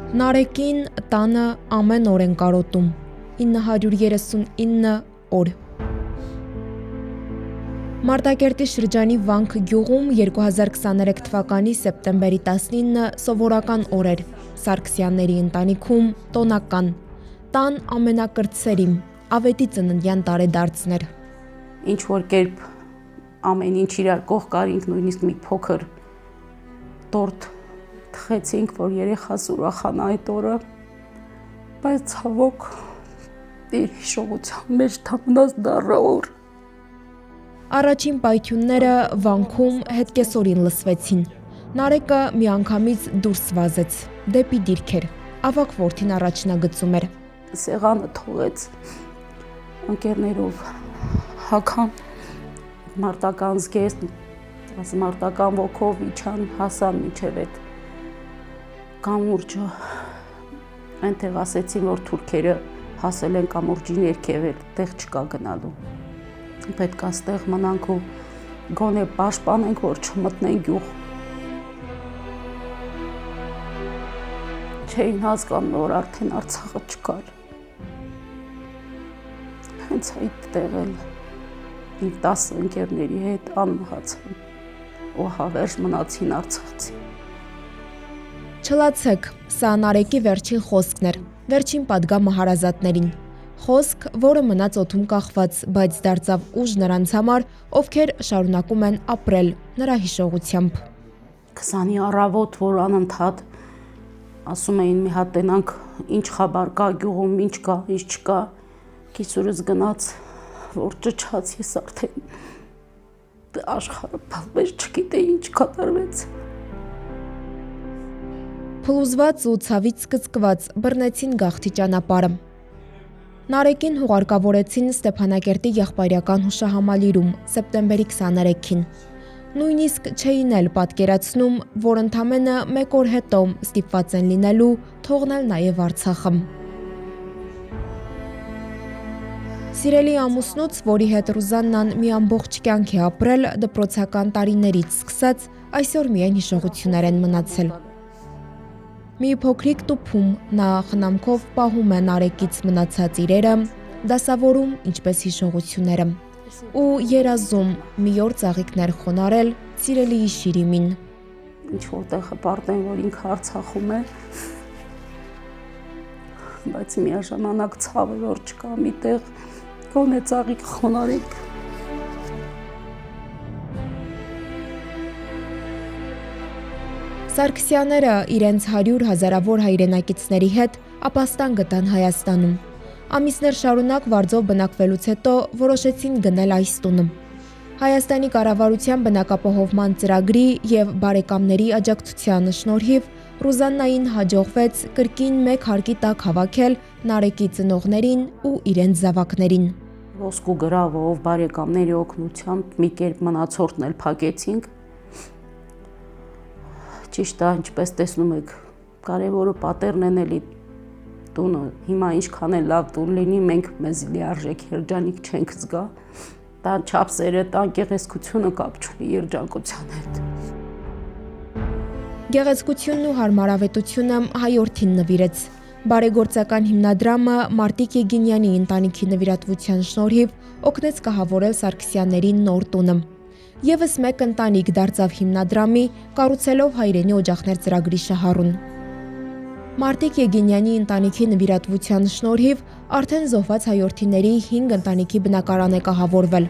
Նարեկին տանը ամեն օր են կարոտում, 939 օր։ Մարտակերտի շրջանի Վանք գյուղում 2023 թվականի սեպտեմբերի 19-ը սովորական օր էր, Սարգսյանների ընտանիքում տոնական, տան ամենակրտսերին, ավետի ծննդյան տարեդարձն էր։ Ինչ որ կերպ ամեն ինչ իրար կողքարինք, նույնիսկ մի փոքր տորտ թխեցինք, որ երեխաս ուրախանա այդ օրը, բայց ցավոք իր հիշողության մեջ թափնած դառը օր։ Առաջին պայթյունները Վանքում հետկեսորին լսվեցին։ Նարեկը միանգամից դուրս վազեց, դեպի դիրքեր, ավագ որդին առաջնագծում էր։ Սեղանը թողեց, ընկերներով հագան, մարտական զգեստ, մարտական ոգով իջան, հասան միջև այդ կամուրջը, այնտեղ ասեցին, որ թուրքերը հասել են կամուրջի ներքև, այդտեղ չկա գնալու։ Պետք է այստեղ մնանք ու գոնե պաշտպանենք, որ չմտնեն գյուղ։ Չէին հասկանում, որ արդեն Արցախը չկար։ Հենց այդտեղ էլ իմ 10 ընկերների հետ անմահացան ու հավերժ մնացին արցախցի։ Չլացեք, սա Նարեկի վերջին խոսքն էր, վերջին պատգամը հարազատներին։ Խոսք, որը մնաց օդում կախված, բայց դարձավ ուժ նրանց համար, ովքեր շարունակում են ապրել նրա հիշողությամբ։ 20-ի առավոտ, որ անընդհատ ասում էին մի հատ տենանք ինչ խաբար կա գյուղում, ինչ կա, ինչ չկա, կիսուրս գնաց, որ ճչաց, ես արդեն աշխարհը բալբեջ չգիտեի ինչ կատարվեց։ Փլուզված ու ցավից կծկված բռնեցին գաղթի ճանապարհը։ Նարեկին հուղարկավորեցին Ստեփանակերտի եղբայրական հուշահամալիրում սեպտեմբերի 23-ին։ Նույնիսկ չէին էլ պատկերացնում, որ ընդամենը մեկ օր հետո ստիպված են լինելու թողնել նաև Արցախը։ Սիրելի ամուսնուց, որի հետ Ռուզաննան մի ամբողջ կյանք է ապրել դպրոցական տարիներից սկսած, այսօր միայն հիշողություններ են մնացել։ Մի փոքրիկ տուփում նա խնամքով պահում է Նարեկից մնացած իրերը, դասավորում ինչպես հիշողությունները ու երազում մի օր ծաղիկներ խոնարել սիրելիի Շիրիմին։ Ինչ որտեղ հպարտեն, որ ինքը Արցախում է, բայց միաժամանակ ցավը, որ չկա միտեղ, գոնե ծաղիկ խոնարենք։ Սարգսյանները իրենց 100 հազարավոր հայրենակիցների հետ ապաստան գտան Հայաստանում։ Ամիսներ շարունակ վարձով բնակվելուց հետո որոշեցին գնել այս տունը։ Հայաստանի կառավարության բնակապահովման ծրագրի եւ բարեկամների աջակցության շնորհիվ Ռուզաննային հաջողվեց կրկին մեկ հարկի տակ հավաքել Նարեկի ծնողներին ու իրենց զավակներին։ Ոսկու գրավով բարեկամների օգնությամբ մի կերպ մնացորդն էլ փակեցինք։ Ճիշտ է, ինչպես տեսնում եք, կարևորը պատերն են էլի տունը, հիմա ինչքան է լավ տուն լինի, մենք մեզ լիարժեք երջանիկ չենք զգա, տան չափսերը, տան գեղեցկությունը կապ չունի երջանկության հետ։ Գեղեցկությունն ու հարմարավետությունը հայորդին նվիրեց։ Բարեգործական հիմնադրամը Մարտիկ Եգինյանի ընտանիքի նվիրատվության շնորհիվ օգնեց կահավորել Սարգսյանների նոր տունը։ Եվս մեկ ընտանիք դարձավ հիմնադրամի, կառուցելով հայրենի օջախներ ծրագրի շահառուն։ Մարտիկ Եգինյանի ընտանիքի նվիրատվության շնորհիվ արդեն զոհված հայորդիների 5 ընտանիքի բնակարան է կահավորվել։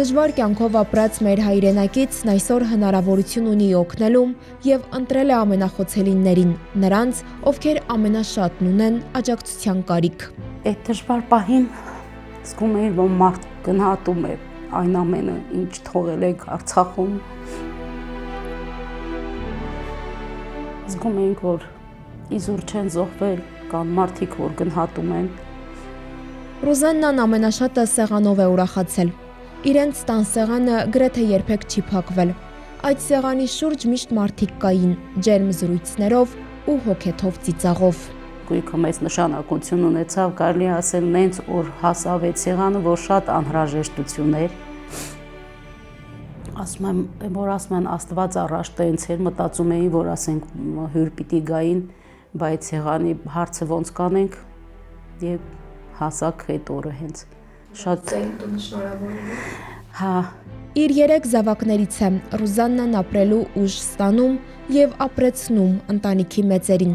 Դժվար կյանքով ապրած մեր հայրենակիցն այսօր հնարավորություն ունի օգնելում եւ ընտրել է ամենախոցելիններին, նրանց, ովքեր ամենաշատն ունեն աջակցության կարիք։ Այդ դժվար պահին զգում էի, որ մարդ գնահատում է այն ամենը, ինչ թողել եք Արցախում։ Զգում էինք, որ իզուր չեն զոհվել, կան մարդիկ, որ գնահատում են։ Ռուզաննան ամենաշատը սեղանով է ուրախացել։ Իրենց տան սեղանը գրեթե երբեք չի փակվել։ Այդ սեղանի շուրջ միշտ մարդիկ կային, ջերմ զրույցներով ու հոգեթով ծիծաղով։ Գույքը մեծ նշանակություն ունեցավ, կարելի ասել նենց որ հասավ այդ սեղանը, որ շատ անհրաժեշտություն էր։ Ասում եմ, որ ասում են Աստված առաջ տենց էր, մտածում էի, որ ասենք հյուր պիտի գային, բայց եղանի հարցը ոնց կանենք եւ հասակ այդ օրը հենց շատ հա Իր 3 զավակներից է Ռուզաննան ապրելու ուժ ստանում եւ ապրեցնում ընտանիքի մեծերին։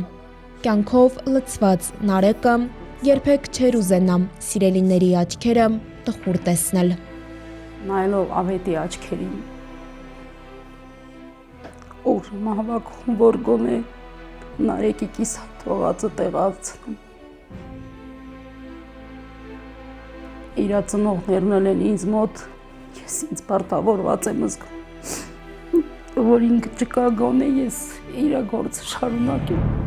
Կյանքով լցված Նարեկը երբեք չէր ուզենա սիրելիների աչքերը տխուր տեսնել։ նայելով ավետի աչքերին որ մահվակում որ գոնե Նարեկի կիսա թողածը տեղացնում իրա ծնողներն են ինձ մոտ ես ինձ պարտավորված եմ զգում որ ինքը չկա գոնե ես իրա գործը շարունակեմ